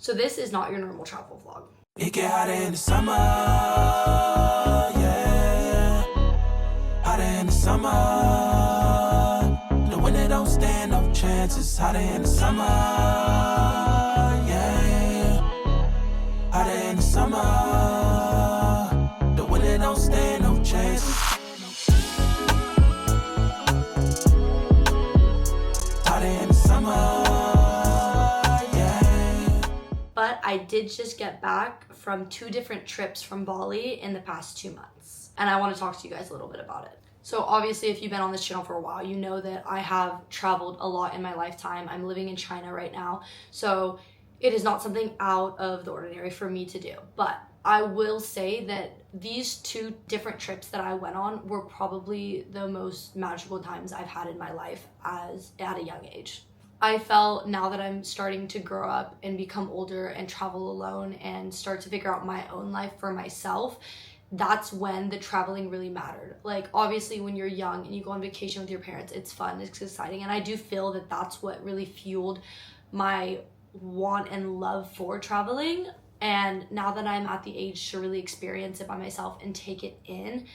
So this is not your normal travel vlog. It get hotter in the summer, yeah. Hotter in the summer. The winter don't stand no chances. Hotter in the summer, yeah. Hotter in the summer. The winter don't stand no chances. Hotter in the summer. But I did just get back from 2 different trips from Bali in the past 2 months. And I want to talk to you guys a little bit about it. So obviously, if you've been on this channel for a while, you know that I have traveled a lot in my lifetime. I'm living in China right now. So it is not something out of the ordinary for me to do. But I will say that these 2 different trips that I went on were probably the most magical times I've had in my life at a young age. I felt now that I'm starting to grow up and become older and travel alone and start to figure out my own life for myself, that's when the traveling really mattered. Like, obviously when you're young and you go on vacation with your parents, it's fun, it's exciting. And I do feel that that's what really fueled my want and love for traveling. And now that I'm at the age to really experience it by myself and take it in,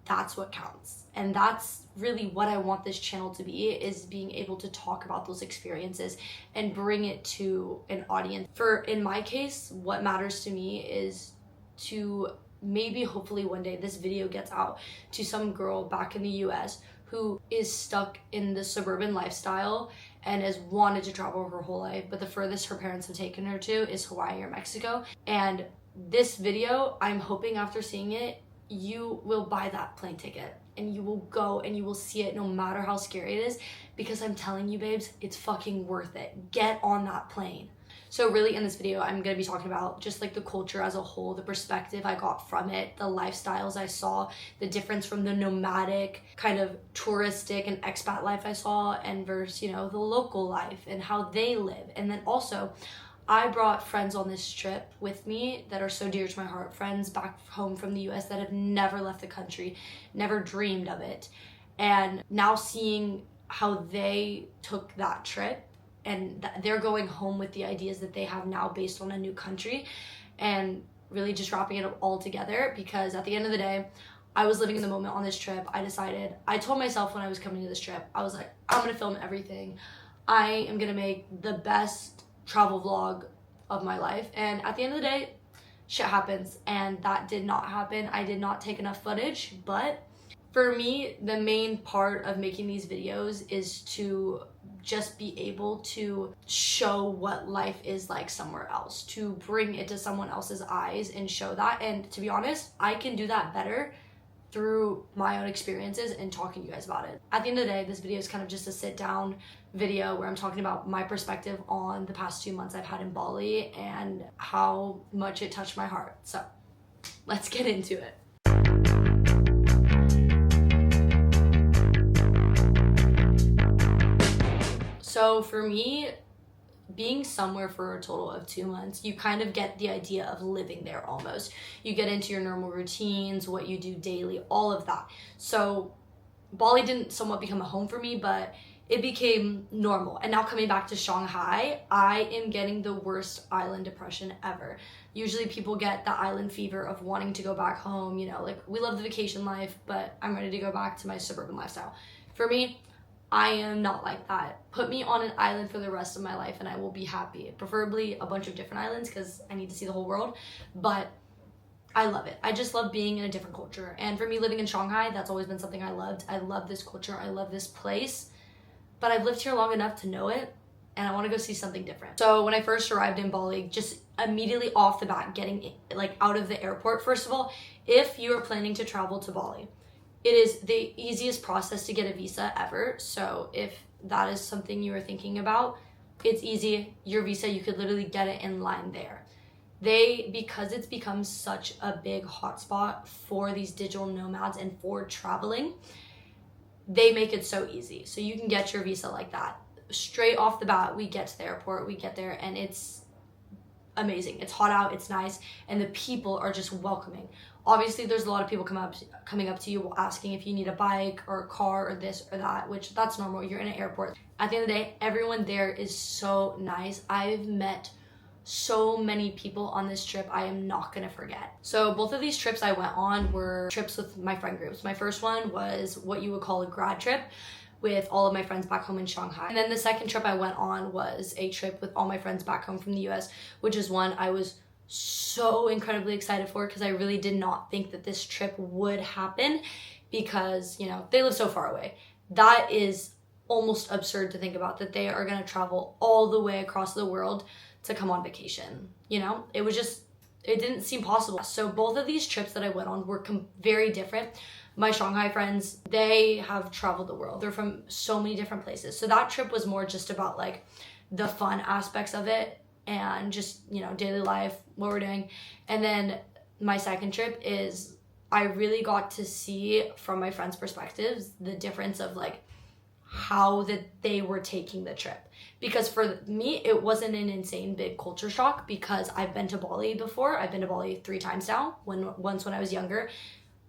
that's what counts. And that's really what I want this channel to be, is being able to talk about those experiences and bring it to an audience. In my case, what matters to me is to maybe hopefully one day this video gets out to some girl back in the US who is stuck in the suburban lifestyle and has wanted to travel her whole life, but the furthest her parents have taken her to is Hawaii or Mexico. And this video, I'm hoping after seeing it, you will buy that plane ticket and you will go and you will see it no matter how scary it is, because I'm telling you, babes, it's fucking worth it. Get on that plane. So really in this video, I'm going to be talking about just like the culture as a whole, the perspective I got from it, the lifestyles I saw, the difference from the nomadic kind of touristic and expat life I saw and versus, you know, the local life and how they live. And then also I brought friends on this trip with me that are so dear to my heart, friends back home from the US that have never left the country, never dreamed of it. And now seeing how they took that trip and they're going home with the ideas that they have now based on a new country, and really just wrapping it all together, because at the end of the day, I was living in the moment on this trip. I told myself when I was coming to this trip, I was like, I'm gonna film everything. I am gonna make the best travel vlog of my life. And at the end of the day, shit happens, and that did not happen. I did not take enough footage, but for me, the main part of making these videos is to just be able to show what life is like somewhere else, to bring it to someone else's eyes and show that. And to be honest, I can do that better through my own experiences and talking to you guys about it. At the end of the day, this video is kind of just a sit down video where I'm talking about my perspective on the past 2 months I've had in Bali and how much it touched my heart. So let's get into it. So for me, being somewhere for a total of 2 months, you kind of get the idea of living there almost. You get into your normal routines, what you do daily, all of that. So Bali didn't somewhat become a home for me, but it became normal. And now coming back to Shanghai, I am getting the worst island depression ever. Usually people get the island fever of wanting to go back home, you know, like we love the vacation life, but I'm ready to go back to my suburban lifestyle. For me, I am not like that. Put me on an island for the rest of my life and I will be happy. Preferably a bunch of different islands because I need to see the whole world. But I love it. I just love being in a different culture. And for me, living in Shanghai, that's always been something I loved. I love this culture. I love this place. But I've lived here long enough to know it, and I want to go see something different. So when I first arrived in Bali, just immediately off the bat, getting like out of the airport, first of all, if you are planning to travel to Bali, it is the easiest process to get a visa ever. So if that is something you are thinking about, it's easy. Your visa, you could literally get it in line there. Because it's become such a big hotspot for these digital nomads and for traveling, they make it so easy. So you can get your visa like that. Straight off the bat, we get to the airport, we get there, and it's amazing. It's hot out, it's nice, and the people are just welcoming. Obviously, there's a lot of people coming up to you asking if you need a bike or a car or this or that, which that's normal. You're in an airport. At the end of the day, everyone there is so nice. I've met so many people on this trip I am not gonna forget. So both of these trips I went on were trips with my friend groups. My first one was what you would call a grad trip with all of my friends back home in Shanghai. And then the second trip I went on was a trip with all my friends back home from the US, which is one I was so incredibly excited for because I really did not think that this trip would happen because, you know, they live so far away. That is almost absurd to think about, that they are gonna travel all the way across the world to come on vacation. You know, it didn't seem possible. So both of these trips that I went on were very different. My Shanghai friends, they have traveled the world. They're from so many different places. So that trip was more just about like the fun aspects of it and just, you know, daily life, what we're doing. And then my second trip is I really got to see from my friends' perspectives the difference of like how that they were taking the trip. Because for me, it wasn't an insane big culture shock because I've been to Bali before. I've been to Bali 3 times now, once when I was younger,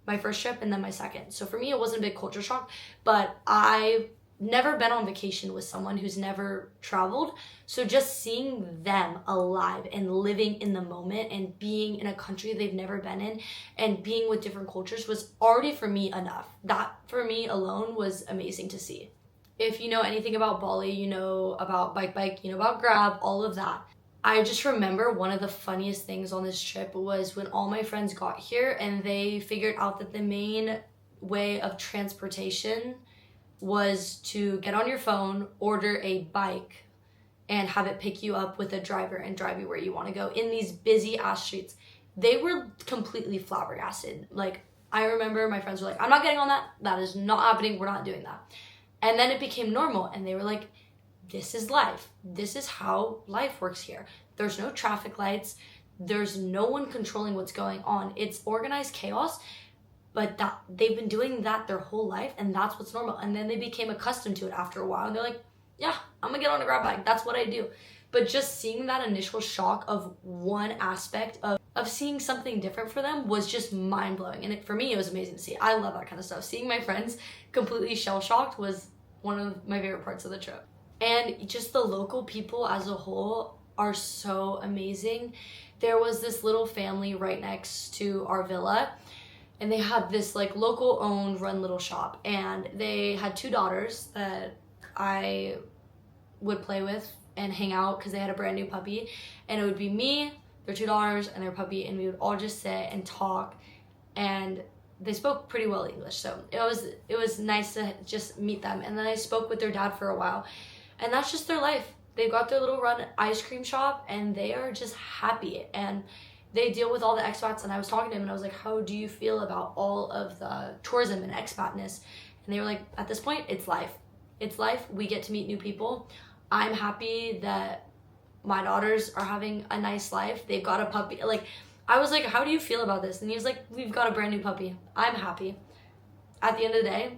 my first trip and then my second. So for me, it wasn't a big culture shock, but I've never been on vacation with someone who's never traveled. So just seeing them alive and living in the moment and being in a country they've never been in and being with different cultures was already for me enough. That for me alone was amazing to see. If you know anything about Bali, you know about bike, you know about Grab, all of that. I just remember one of the funniest things on this trip was when all my friends got here and they figured out that the main way of transportation was to get on your phone, order a bike, and have it pick you up with a driver and drive you where you want to go in these busy ass streets. They were completely flabbergasted. Like, I remember my friends were like, I'm not getting on that. That is not happening. We're not doing that. And then it became normal and they were like, this is life. This is how life works here. There's no traffic lights. There's no one controlling what's going on. It's organized chaos, but they've been doing that their whole life and that's what's normal. And then they became accustomed to it after a while and they're like, yeah, I'm gonna get on a Grab bike. That's what I do. But just seeing that initial shock of one aspect of seeing something different for them was just mind-blowing. And for me, it was amazing to see. I love that kind of stuff. Seeing my friends completely shell-shocked was one of my favorite parts of the trip. And just the local people as a whole are so amazing. There was this little family right next to our villa and they had this like local owned run little shop and they had 2 daughters that I would play with and hang out because they had a brand new puppy, and it would be me, their 2 daughters, and their puppy, and we would all just sit and talk, and they spoke pretty well English, so it was nice to just meet them. And then I spoke with their dad for a while, and that's just their life. They've got their little run ice cream shop and they are just happy and they deal with all the expats. And I was talking to him and I was like, how do you feel about all of the tourism and expatness? And they were like, at this point, it's life. It's life. We get to meet new people. I'm happy that my daughters are having a nice life. They've got a puppy. Like, I was like, how do you feel about this? And he was like, we've got a brand new puppy. I'm happy. At the end of the day,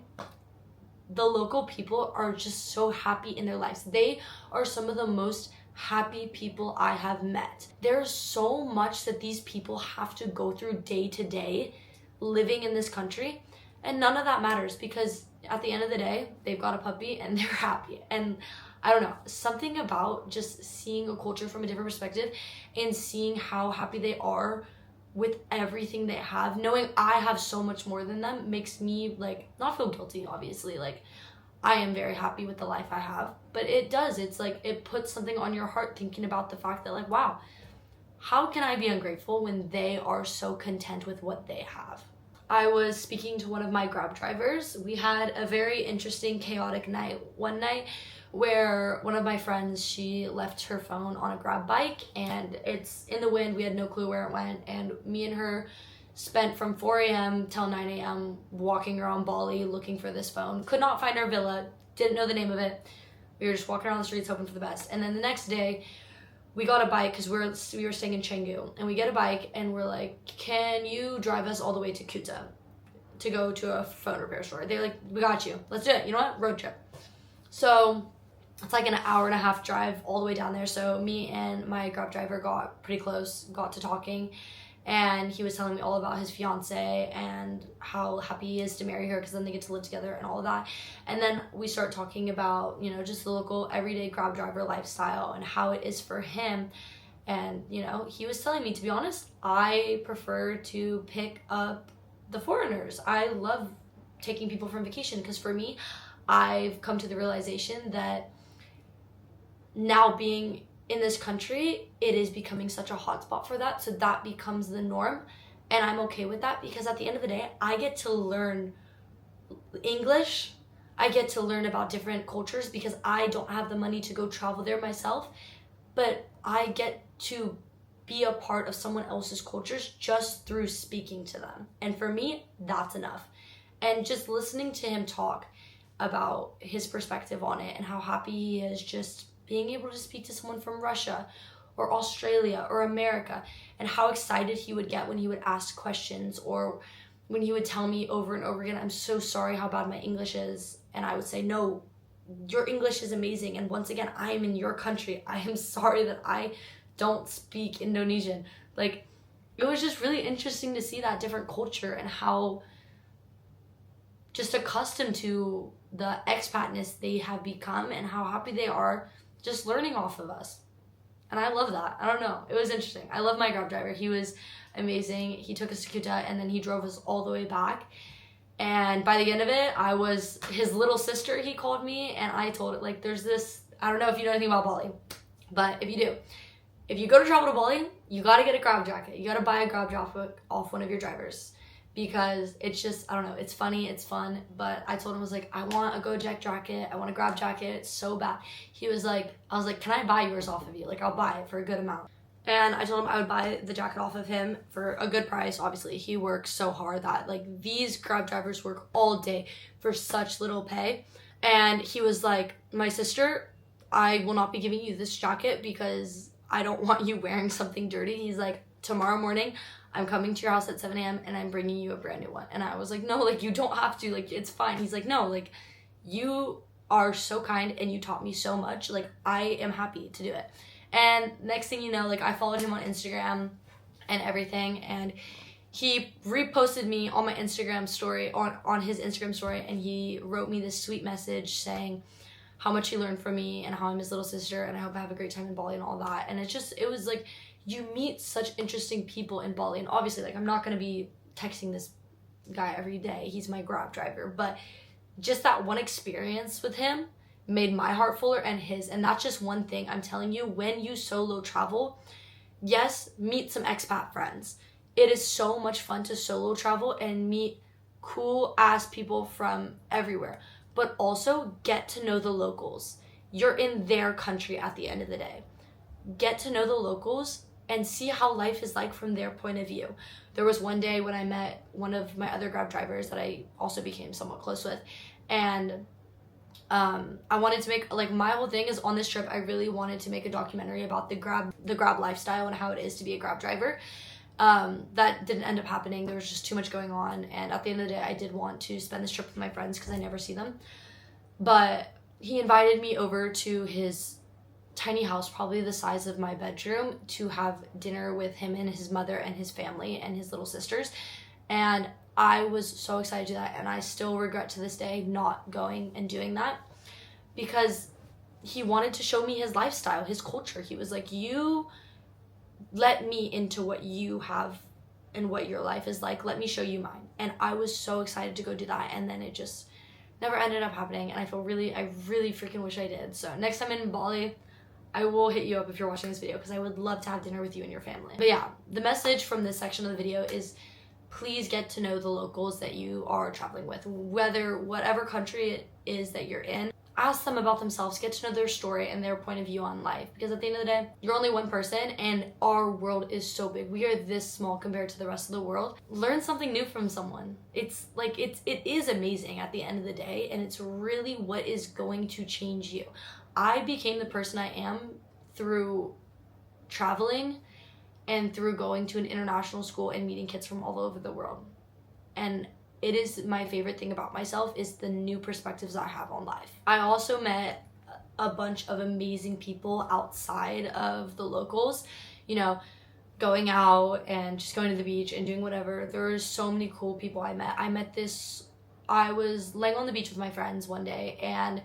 the local people are just so happy in their lives. They are some of the most happy people I have met. There's so much that these people have to go through day to day living in this country, and none of that matters because at the end of the day, they've got a puppy and they're happy. And I don't know, something about just seeing a culture from a different perspective and seeing how happy they are with everything they have, knowing I have so much more than them, makes me like not feel guilty. Obviously, like I am very happy with the life I have, but it does, it's like it puts something on your heart thinking about the fact that like, wow, how can I be ungrateful when they are so content with what they have? I was speaking to one of my Grab drivers. We had a very interesting, chaotic night one night where one of my friends, she left her phone on a Grab bike and it's in the wind. We had no clue where it went, and me and her spent from 4 a.m. till 9 a.m. walking around Bali looking for this phone. Could not find our villa, didn't know the name of it. We were just walking around the streets hoping for the best. And then the next day, we got a bike because we were staying in CANGGU, and we get a bike and we're like, can you drive us all the way to Kuta to go to a phone repair store? They're like, we got you. Let's do it. You know what? Road trip. So it's like an hour-and-a-half drive all the way down there. So me and my Grab driver got pretty close, got to talking, and he was telling me all about his fiance and how happy he is to marry her because then they get to live together and all of that. And then we start talking about, you know, just the local everyday Grab driver lifestyle and how it is for him. And, you know, he was telling me, to be honest, I prefer to pick up the foreigners. I love taking people from vacation because for me, I've come to the realization that now being in this country, it is becoming such a hotspot for that. So that becomes the norm. And I'm okay with that because at the end of the day, I get to learn English. I get to learn about different cultures because I don't have the money to go travel there myself. But I get to be a part of someone else's cultures just through speaking to them. And for me, that's enough. And just listening to him talk about his perspective on it and how happy he is just being able to speak to someone from Russia or Australia or America, and how excited he would get when he would ask questions or when he would tell me over and over again, I'm so sorry how bad my English is. And I would say, no, your English is amazing. And once again, I am in your country. I am sorry that I don't speak Indonesian. Like, it was just really interesting to see that different culture and how just accustomed to the expatness they have become and how happy they are just learning off of us. And I love that. I don't know. It was interesting. I love my Grab driver. He was amazing. He took us to Kuta and then he drove us all the way back. And by the end of it, I was his little sister, he called me, and I told it, like, there's this, I don't know if you know anything about Bali, but if you do, if you go to travel to Bali, you got to get a Grab jacket. You got to buy a Grab jacket off one of your drivers because it's just, I don't know, it's funny, it's fun. But I told him, I was like, I want a Gojek jacket. I want a Grab jacket. It's so bad. He was like, I was like, can I buy yours off of you? Like, I'll buy it for a good amount. And I told him I would buy the jacket off of him for a good price. Obviously, he works so hard that, like, these Grab drivers work all day for such little pay. And he was like, my sister, I will not be giving you this jacket because I don't want you wearing something dirty. He's like, tomorrow morning, I'm coming to your house at 7 a.m. and I'm bringing you a brand new one. And I was like, no, like, you don't have to. Like, it's fine. He's like, no, like, you are so kind and you taught me so much. Like, I am happy to do it. And next thing you know, like, I followed him on Instagram and everything, and he reposted me on my Instagram story, on his Instagram story, and he wrote me this sweet message saying how much he learned from me and how I'm his little sister and I hope I have a great time in Bali and all that. And it was like, you meet such interesting people in Bali, and obviously, like, I'm not going to be texting this guy every day. He's my Grab driver, but just that one experience with him made my heart fuller and his. And that's just one thing. I'm telling you, when you solo travel, yes, meet some expat friends. It is so much fun to solo travel and meet cool ass people from everywhere, but also get to know the locals. You're in their country at the end of the day. Get to know the locals and see how life is like from their point of view. There was one day when I met one of my other Grab drivers that I also became somewhat close with, and I wanted to make, like, my whole thing is on this trip, I really wanted to make a documentary about the Grab lifestyle and how it is to be a Grab driver. That didn't end up happening. There was just too much going on. And at the end of the day, I did want to spend this trip with my friends because I never see them. But he invited me over to his tiny house, probably the size of my bedroom, to have dinner with him and his mother and his family and his little sisters. And I was so excited to do that, and I still regret to this day not going and doing that because he wanted to show me his lifestyle, his culture. He was like, you let me into what you have and what your life is like. Let me show you mine. And I was so excited to go do that, and then it just never ended up happening, and I really freaking wish I did. So next time in Bali, I will hit you up if you're watching this video because I would love to have dinner with you and your family. But yeah, the message from this section of the video is please get to know the locals that you are traveling with, whatever country it is that you're in. Ask them about themselves, get to know their story and their point of view on life, because at the end of the day, you're only one person and our world is so big. We are this small compared to the rest of the world. Learn something new from someone. It's like, it is amazing at the end of the day, and it's really what is going to change you. I became the person I am through traveling and through going to an international school and meeting kids from all over the world. And it is my favorite thing about myself is the new perspectives I have on life. I also met a bunch of amazing people outside of the locals, you know, going out and just going to the beach and doing whatever. There were so many cool people I met. I was laying on the beach with my friends one day, and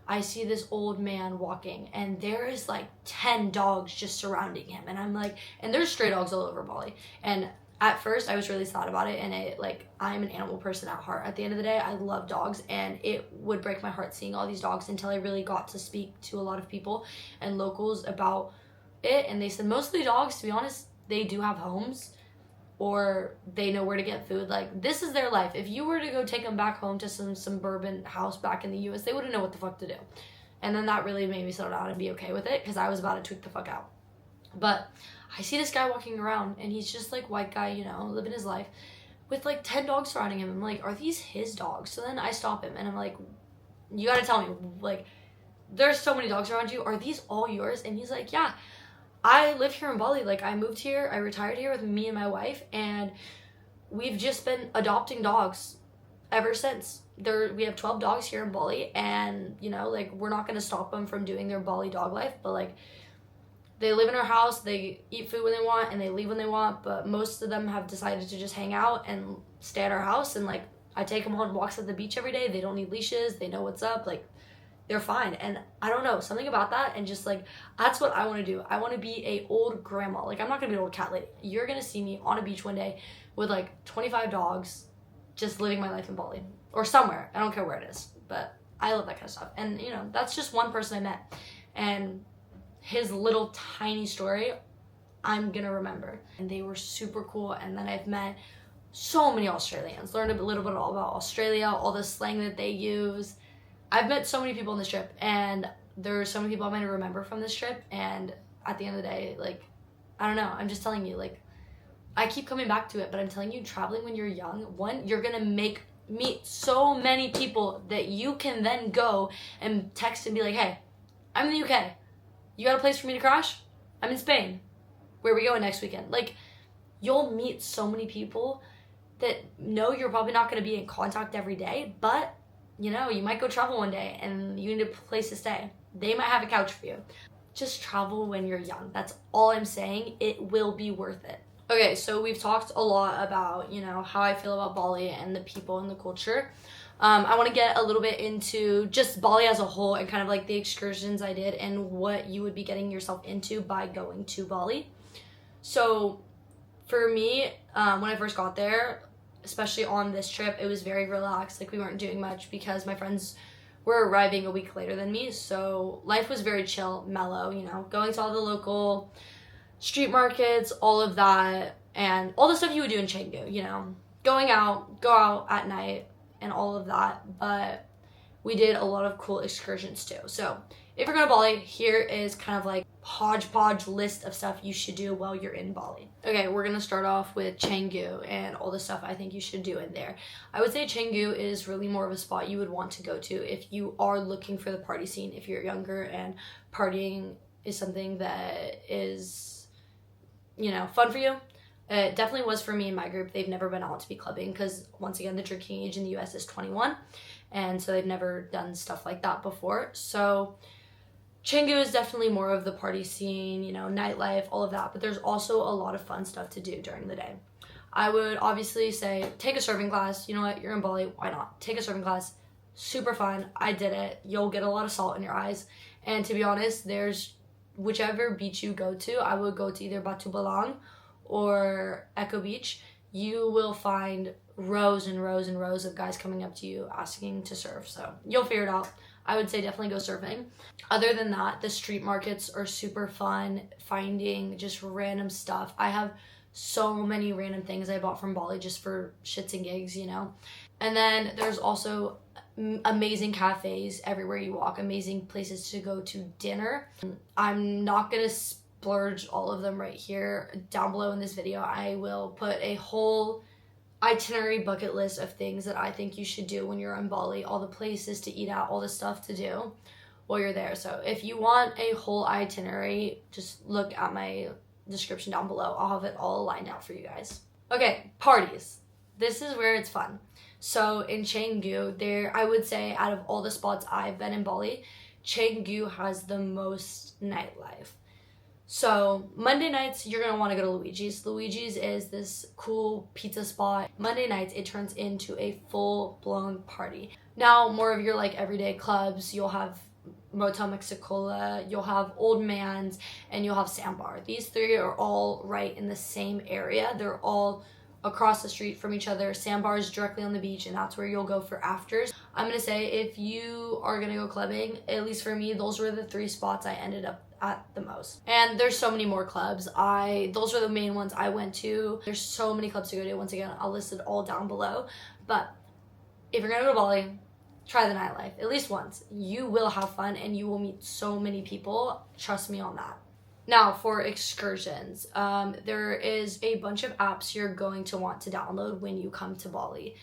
I see this old man walking, and there is like 10 dogs just surrounding him, and I'm like, and there's stray dogs all over Bali. And at first I was really sad about it, and it, like, I'm an animal person at heart. At the end of the day, I love dogs, and it would break my heart seeing all these dogs until I really got to speak to a lot of people and locals about it. And they said most of the dogs, to be honest, they do have homes, or they know where to get food. Like, this is their life. If you were to go take them back home to some suburban house back in the US, they wouldn't know what the fuck to do. And then that really made me settle down and be okay with it, because I was about to tweak the fuck out. But I see this guy walking around, and he's just like white guy, you know, living his life with like 10 dogs surrounding him. I'm like, are these his dogs? So then I stop him, and I'm like, you gotta tell me, like, there's so many dogs around you. Are these all yours? And he's like, yeah. I live here in Bali. Like, I moved here, I retired here with me and my wife, and we've just been adopting dogs ever since. We have 12 dogs here in Bali, and, you know, like, we're not going to stop them from doing their Bali dog life, but, like, they live in our house, they eat food when they want, and they leave when they want, but most of them have decided to just hang out and stay at our house, and, like, I take them on walks at the beach every day. They don't need leashes. They know what's up. Like, they're fine. And I don't know, something about that, and just like, that's what I want to do. I want to be a old grandma. Like, I'm not gonna be an old cat lady. You're gonna see me on a beach one day with like 25 dogs, just living my life in Bali or somewhere. I don't care where it is, but I love that kind of stuff. And, you know, that's just one person I met, and his little tiny story I'm gonna remember. And they were super cool. And then I've met so many Australians, learned a little bit all about Australia, all the slang that they use. I've met so many people on this trip, and there are so many people I'm going to remember from this trip. And at the end of the day, like, I don't know, I'm just telling you, like, I keep coming back to it, but I'm telling you, traveling when you're young, one, you're going to meet so many people that you can then go and text and be like, hey, I'm in the UK. You got a place for me to crash? I'm in Spain. Where are we going next weekend? Like, you'll meet so many people that know you're probably not going to be in contact every day, but you know, you might go travel one day and you need a place to stay. They might have a couch for you. Just travel when you're young. That's all I'm saying. It will be worth it. Okay, so we've talked a lot about, you know, how I feel about Bali and the people and the culture. I want to get a little bit into just Bali as a whole, and kind of like the excursions I did and what you would be getting yourself into by going to Bali. So for me, when I first got there, especially on this trip, it was very relaxed. Like, we weren't doing much because my friends were arriving a week later than me, so life was very chill, mellow, you know, going to all the local street markets, all of that, and all the stuff you would do in CANGGU, you know, go out at night and all of that. But we did a lot of cool excursions too. So if you're going to Bali, here is kind of like hodgepodge list of stuff you should do while you're in Bali. Okay, we're gonna start off with CANGGU and all the stuff I think you should do in there. I would say CANGGU is really more of a spot you would want to go to if you are looking for the party scene, if you're younger and partying is something that is, you know, fun for you. It definitely was for me and my group. They've never been out to be clubbing because, once again, the drinking age in the US is 21, and so they've never done stuff like that before. So CANGGU is definitely more of the party scene, you know, nightlife, all of that, but there's also a lot of fun stuff to do during the day. I would obviously say take a surfing class. You know what? You're in Bali. Why not? Take a surfing class. Super fun. I did it. You'll get a lot of salt in your eyes. And to be honest, there's whichever beach you go to, I would go to either Batu Balang or Echo Beach. You will find rows and rows and rows of guys coming up to you asking to surf. So you'll figure it out. I would say definitely go surfing. Other than that, the street markets are super fun, finding just random stuff. I have so many random things I bought from Bali just for shits and gigs, you know. And then there's also amazing cafes everywhere you walk, amazing places to go to dinner. I'm not gonna splurge all of them right here. Down below in this video, I will put a whole itinerary bucket list of things that I think you should do when you're in Bali, all the places to eat at, all the stuff to do while you're there. So if you want a whole itinerary, just look at my description down below. I'll have it all lined out for you guys. Okay, parties. This is where it's fun. So in CANGGU, I would say out of all the spots I've been in Bali, CANGGU has the most nightlife. So Monday nights, you're going to want to go to Luigi's. Luigi's is this cool pizza spot. Monday nights, it turns into a full-blown party. Now, more of your like everyday clubs, you'll have Motel Mexicola, you'll have Old Man's, and you'll have Sandbar. These three are all right in the same area. They're all across the street from each other. Sandbar is directly on the beach, and that's where you'll go for afters. I'm gonna say if you are gonna go clubbing, at least for me, those were the 3 spots I ended up at the most. And there's so many more clubs. Those are the main ones I went to. There's so many clubs to go to. Once again, I'll list it all down below. But if you're gonna go to Bali, try the nightlife at least once. You will have fun and you will meet so many people. Trust me on that. Now for excursions, there is a bunch of apps you're going to want to download when you come to Bali.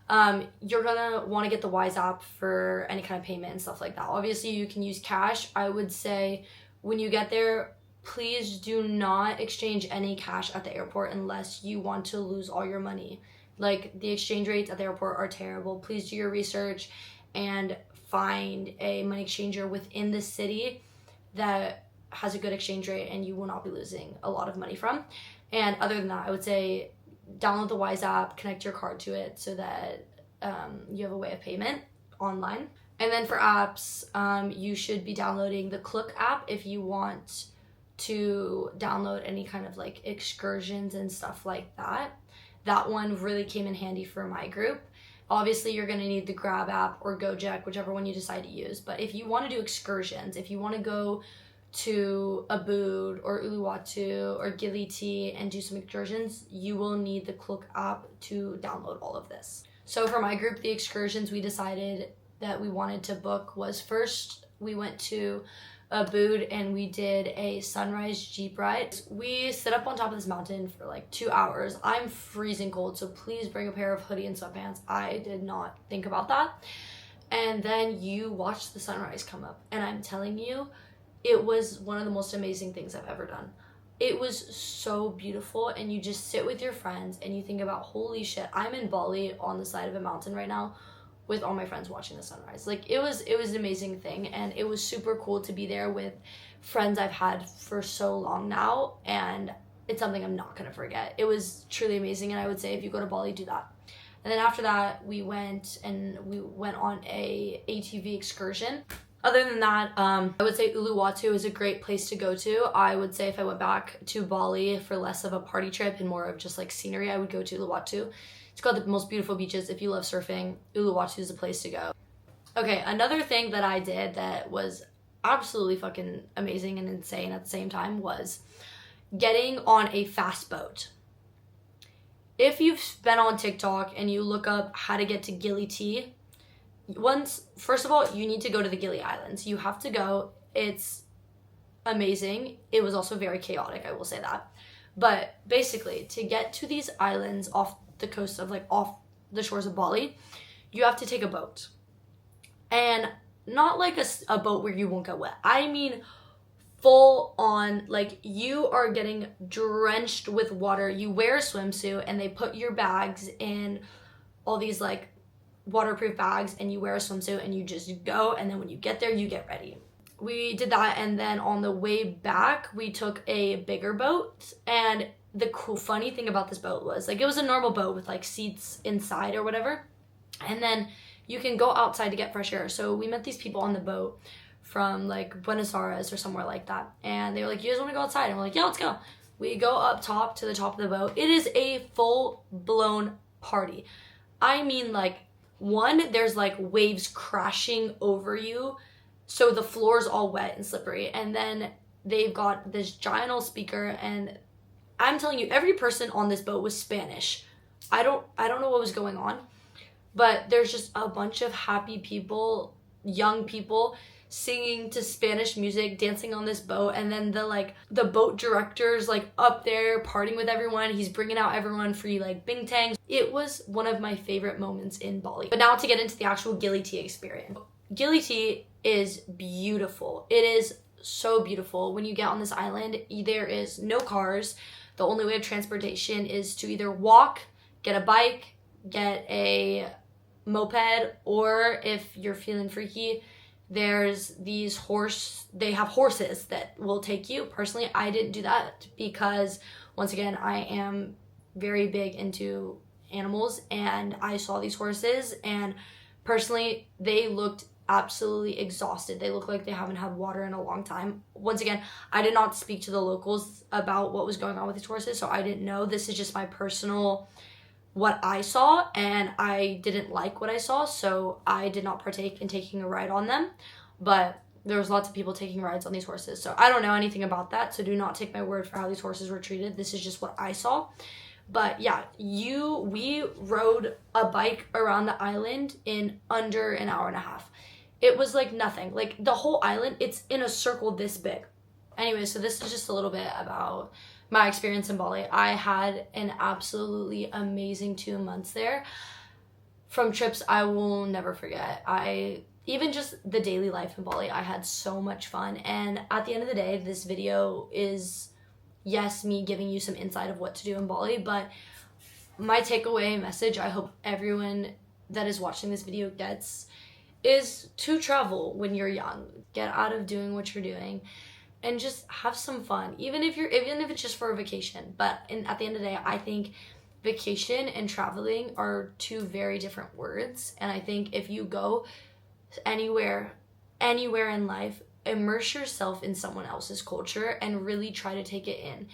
You're gonna want to get the Wise app for any kind of payment and stuff like that. Obviously you can use cash. I would say when you get there, please do not exchange any cash at the airport unless you want to lose all your money. Like, the exchange rates at the airport are terrible. Please do your research and find a money exchanger within the city that has a good exchange rate and you will not be losing a lot of money from. And other than that, I would say download the Wise app, connect your card to it so that you have a way of payment online. And then for apps, you should be downloading the CANGGU app if you want to download any kind of like excursions and stuff like that. That one really came in handy for my group. Obviously, you're going to need the Grab app or Gojek, whichever one you decide to use. But if you want to do excursions, if you want to go to Ubud or Uluwatu or Gili Tea and do some excursions, you will need the CANGGU app to download all of this. So for my group, the excursions we decided that we wanted to book was, first we went to Ubud and we did a sunrise jeep ride. We sit up on top of this mountain for like 2 hours. I'm freezing cold, so please bring a pair of hoodie and sweatpants. I did not think about that. And then you watch the sunrise come up, and I'm telling you, it was one of the most amazing things I've ever done. It was so beautiful, and you just sit with your friends and you think about, holy shit, I'm in Bali on the side of a mountain right now with all my friends watching the sunrise. Like, it was an amazing thing, and it was super cool to be there with friends I've had for so long now, and it's something I'm not gonna forget. It was truly amazing, and I would say if you go to Bali, do that. And then after that, we went on a ATV excursion. Other than that, I would say Uluwatu is a great place to go to. I would say if I went back to Bali for less of a party trip and more of just like scenery, I would go to Uluwatu. It's got the most beautiful beaches. If you love surfing, Uluwatu is a place to go. Okay, another thing that I did that was absolutely fucking amazing and insane at the same time was getting on a fast boat. If you've been on TikTok and you look up how to get to Gili Tea, first of all, you need to go to the Gili Islands. You have to go. It's amazing. It was also very chaotic, I will say that. But basically, to get to these islands off the coast of, like, off the shores of Bali, you have to take a boat. And not like a boat where you won't get wet. I mean full on, like, you are getting drenched with water. You wear a swimsuit and they put your bags in all these like waterproof bags and you wear a swimsuit and you just go, and then when you get there, you get ready. We did that, and then on the way back, we took a bigger boat, and the cool funny thing about this boat was, like, it was a normal boat with like seats inside or whatever, and then you can go outside to get fresh air. So we met these people on the boat from like Buenos Aires or somewhere like that, and they were like, you guys want to go outside? And we're like, yeah, let's go. We go up top to the top of the boat. It is a full-blown party. I mean, like, there's like waves crashing over you, so the floor's all wet and slippery, and then they've got this giant old speaker, and I'm telling you, every person on this boat was Spanish. I don't know what was going on, but there's just a bunch of happy people, young people, singing to Spanish music, dancing on this boat, and then the boat director's like up there partying with everyone. He's bringing out everyone free like bing tangs. It was one of my favorite moments in Bali. But now to get into the actual Gili Tea experience. Gili Tea is beautiful. It is so beautiful. When you get on this island, there is no cars. The only way of transportation is to either walk, get a bike, get a moped, or if you're feeling freaky, there's they have horses that will take you. Personally, I didn't do that because, once again, I am very big into animals, and I saw these horses, and personally, they looked absolutely exhausted. They look like they haven't had water in a long time. Once again, I did not speak to the locals about what was going on with these horses, so I didn't know. This is just my personal, what I saw, and I didn't like what I saw, so I did not partake in taking a ride on them. But there was lots of people taking rides on these horses, so I don't know anything about that, so do not take my word for how these horses were treated. This is just what I saw. But yeah, we rode a bike around the island in under an hour and a half. It was like nothing. Like the whole island, it's in a circle this big. Anyway, so this is just a little bit about my experience in Bali. I had an absolutely amazing 2 months there. From trips I will never forget. Even just the daily life in Bali, I had so much fun. And at the end of the day, this video is, yes, me giving you some insight of what to do in Bali, but my takeaway message, I hope everyone that is watching this video gets, is to travel when you're young. Get out of doing what you're doing and just have some fun, even if it's just for a vacation. But at the end of the day, I think vacation and traveling are two very different words. And I think if you go anywhere in life, immerse yourself in someone else's culture and really try to take it in.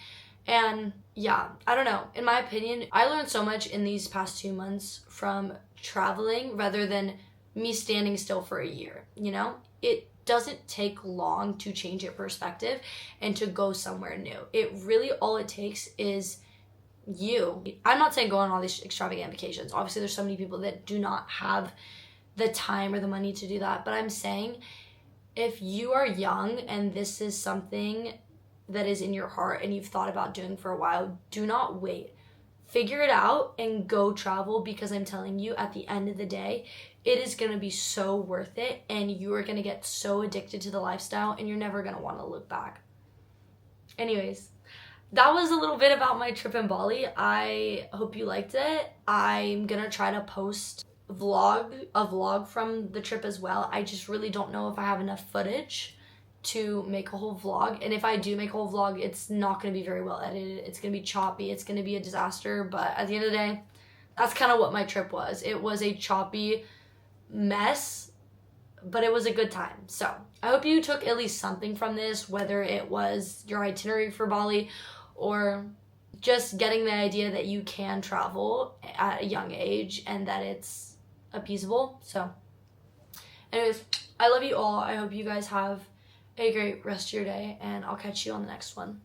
And yeah, I don't know. In my opinion, I learned so much in these past 2 months from traveling rather than me standing still for a year, you know? It doesn't take long to change your perspective and to go somewhere new. It really, all it takes is you. I'm not saying go on all these extravagant vacations. Obviously, there's so many people that do not have the time or the money to do that. But I'm saying if you are young and this is something that is in your heart and you've thought about doing for a while, do not wait. Figure it out and go travel, because I'm telling you, at the end of the day, it is going to be so worth it, and you are going to get so addicted to the lifestyle and you're never going to want to look back. Anyways, that was a little bit about my trip in Bali. I hope you liked it. I'm going to try to post a vlog from the trip as well. I just really don't know if I have enough footage to make a whole vlog, and if I do make a whole vlog, it's not going to be very well edited. It's going to be choppy. It's going to be a disaster. But at the end of the day, that's kind of what my trip was. It was a choppy mess, but it was a good time. So I hope you took at least something from this, whether it was your itinerary for Bali or just getting the idea that you can travel at a young age and that it's appeasable. So anyways, I love you all. I hope you guys have a great rest of your day, and I'll catch you on the next one.